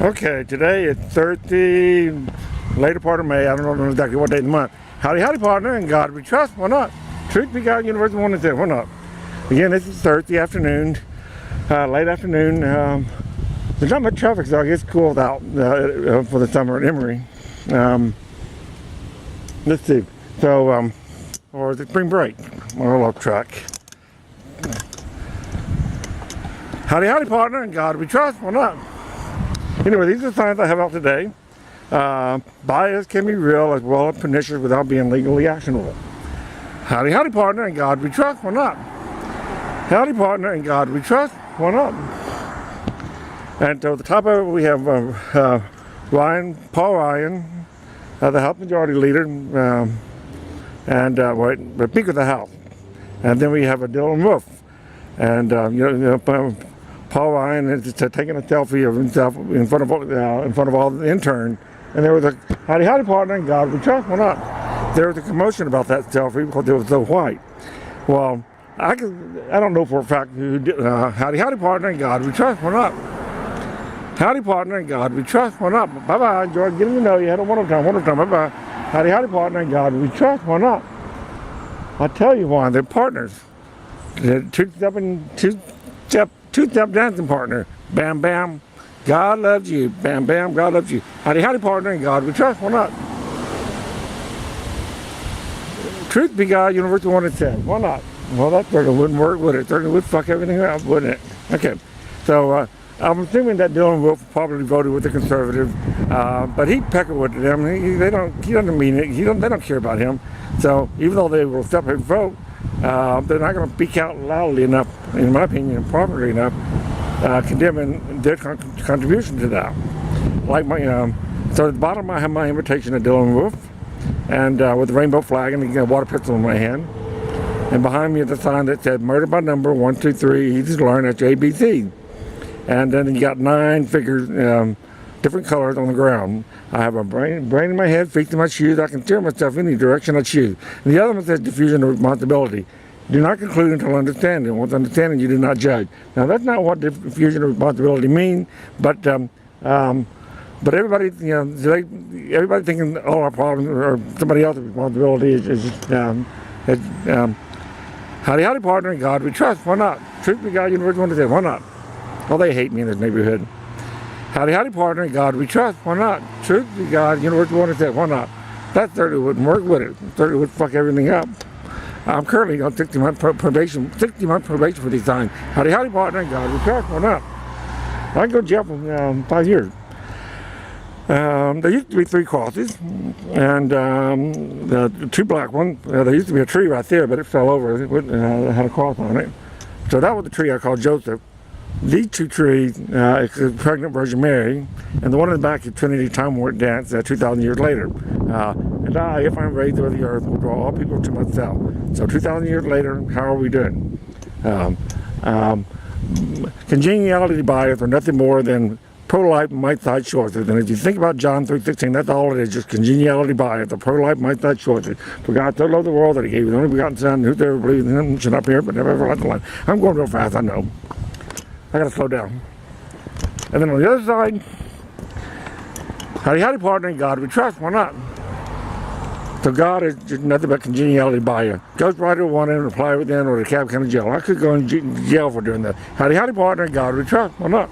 Okay, today it's Thursday, later part of May. I don't know exactly what day of the month. Howdy, howdy, partner. In God we trust. Why not? Truth be God, Universe 1 and 2. Why not? Again, this is Thursday afternoon, late afternoon. There's not much traffic, so I guess it's cooled out for the summer at Emory. Let's see. So, or is it spring break? Or a truck. Howdy, howdy, partner. In God we trust. Why not? Anyway, these are the signs I have out today. Bias can be real as well as pernicious without being legally actionable. Howdy, howdy, partner. In God we trust. Why not? Howdy, partner. In God we trust. Why not? And to the top of it, we have Paul Ryan, the House Majority Leader, and the Speaker of the House. And then we have a Dylan Wolf. And Paul Ryan is taking a selfie of himself in front of all the interns, and there was a howdy, howdy, partner. In God we trust. Why not? There was a commotion about that selfie because it was so white. Well, I don't know for a fact who did. Howdy, howdy, partner. In God we trust. Why not? Howdy, partner. In God we trust. Why not? Bye bye. Enjoy getting to know you. Had a wonderful time. Bye bye. Howdy, howdy, partner. In God we trust. Why not? I'll tell you why. They're partners. They're two-step dancing partner. Bam, bam. God loves you. Bam, bam. God loves you. Howdy, howdy, partner. In God we trust. Why not? Truth be God, Universe 1 and 2. Why not? Well, that certainly wouldn't work, would it? Certainly would fuck everything up, wouldn't it? Okay. So, I'm assuming that Dylan Wolf probably voted with the conservative, but he peckered with them. He doesn't mean it. They don't care about him. So, even though they will separate vote, they're not going to speak out loudly enough, in my opinion, properly enough, condemning their contribution to that. Like so at the bottom I have my invitation to Dylan Wolf, and with the rainbow flag and a water pistol in my hand. And behind me is a sign that said "Murder by number 1, 2, 3. Easy to learn. That's ABC." And then you got 9 figures, different colors on the ground. I have a brain in my head, feet in my shoes. I can steer myself any direction I choose. And the other one says diffusion of responsibility. Do not conclude until understanding. With understanding, you do not judge. Now, that's not what diffusion of responsibility means, but everybody, everybody thinking all our problems or somebody else's responsibility is howdy, howdy, partner. In God we trust. Why not? Truth be God, Universe 1 and 2. Why not? Oh, they hate me in this neighborhood. Howdy, howdy, partner. In God we trust. Why not? Truth be God, Universe 1 and 2. Why not? That certainly wouldn't work, would it? Certainly would fuck everything up. I'm currently on 60-month probation for these signs. Howdy, howdy, partner. In God we trust. Why not? I can go to jail for 5 years. There used to be 3 crosses, and the 2 black ones. There used to be a tree right there, but it fell over. It had a cross on it. So that was the tree I called Joseph. These 2 trees is Pregnant Virgin Mary, and the one in the back is Trinity Time Warp Dance 2,000 years later. And I, if I'm raised over the earth, will draw all people to myself. So 2,000 years later, how are we doing? Congeniality bias are nothing more than pro-life might-side choices. And if you think about John 3:16, that's all it is, just congeniality bias, the pro-life might-side choices. For God so loved the world that he gave his only begotten Son, whosoever believes in him should not perish but never everlasting life. I'm going real fast, I know. I gotta slow down. And then on the other side, howdy, howdy, partner. In God we trust. Why not? So God is just nothing but congeniality bias. Ghostwriter one in, reply within, or the Cab County Jail. I could go in jail for doing that. Howdy, howdy, partner. In God we trust. Why not?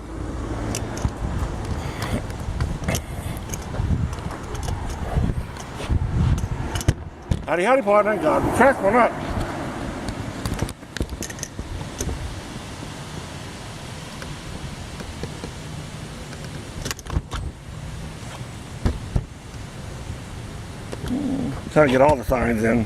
Howdy, howdy, partner. In God we trust. Why not? Trying to get all the signs in.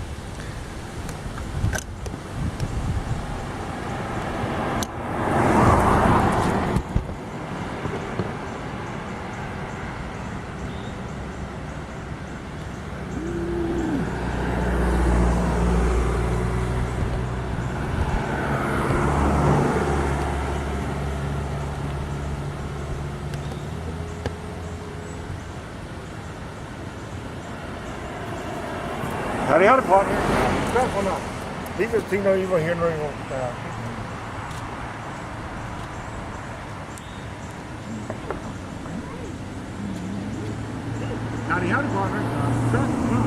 Howdy, howdy, partner. Why not? These are things no evil here, no evil. Howdy, howdy, partner. Truck, come on.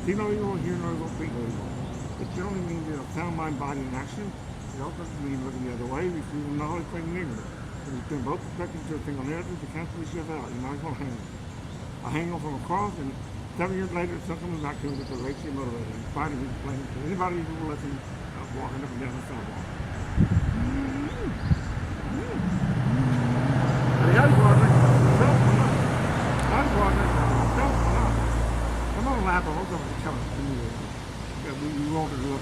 You know, you won't hear nor won't think anymore. It generally means sound mind, body, and action. It also doesn't mean looking the other way. We feel knowledge like neighbor. When you turn both perspectives to a single narrative to cancel each other out, you might as well hang. I hang on from across, and 7 years later, it's something back to me that makes you motivated. In spite of me complaining to anybody who will listen, walking up and down the sidewalk. Howdy, partner. Howdy, partner. I'm not laughing. I'm going to come to you. We want to look.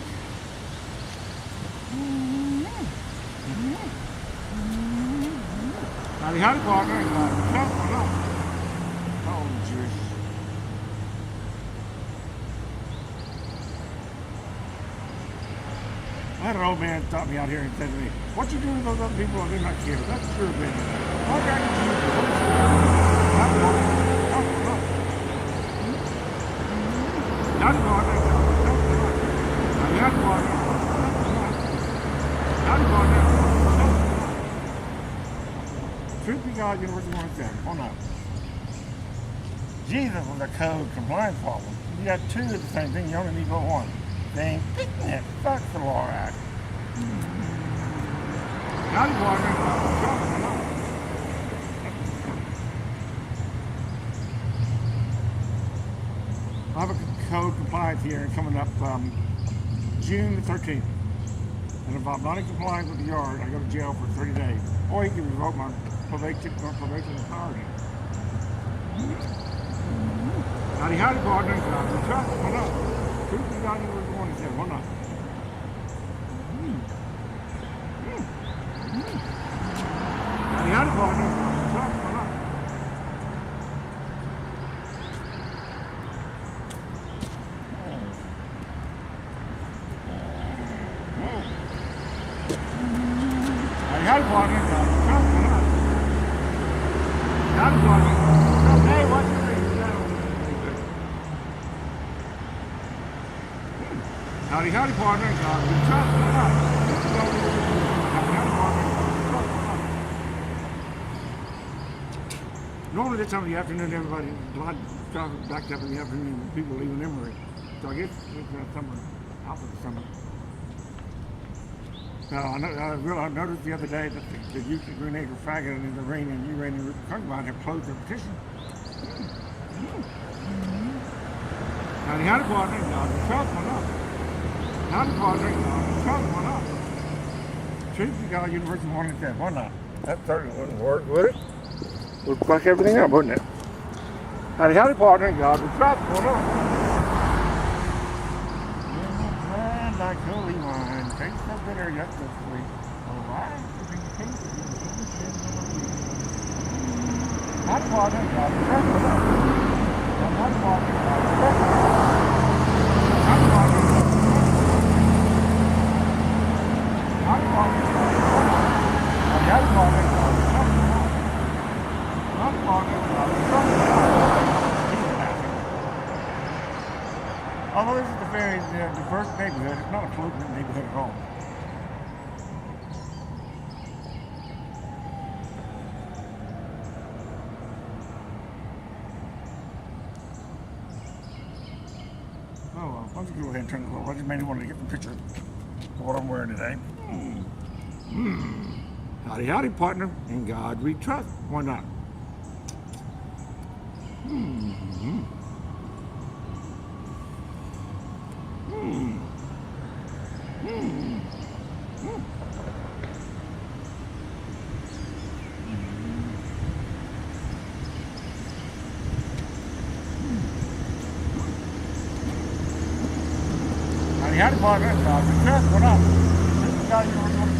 Howdy, partner. Oh, jeez. I had an old man stop me out here and said to me, "What you doing with those other people? They're not kids." That's true, man. What can you do? Howdy, partner. Howdy, partner. Howdy, partner. Truth be God, University 107. Hold on. Jesus was a code compliance problem. You got two of the same thing, you only need but one. They ain't fixing it. Fuck the law act. Howdy, partner. I have a code compliance hearing coming up June the 13th. And if I'm not in compliance with the yard, I go to jail for 30 days. Or he can revoke my probation authority. Howdy, partner. Trust, why not? Truth be God, University 107. Why not? Howdy, partner. Trust, why not? Howdy, partner. Trust, why not? Howdy, partner. Hey, what's your name? Howdy, partner. Trust, why not? Howdy, partner. Normally this time of the afternoon, everybody, a lot of traffic backed up in the afternoon, people leaving Emory. So I guess it's summer, out for the summer. I noticed the other day that the youth at Green Acre Faggot and the Rain and U-Rain and Concubine have closed their petition. Howdy, partner. Trust, why not? Howdy, partner. Trust, why not? Truth be God, University 107. Why not? That certainly wouldn't work, would it? Would fuck everything up, wouldn't it? Howdy, partner. God, we trust, why not? Like holy wine, tastes so bitter yet so sweet. Alright, hot water, hot water, hot water, hot water, hot water, although this is a very diverse neighborhood, it's not a polluted neighborhood at all. Oh well, why don't you go ahead and turn the low. I just mainly wanted to get the picture of what I'm wearing today. Howdy, partner. In God we trust. Why not? Howdy, partner. God we trust. Why not? This is how you were going to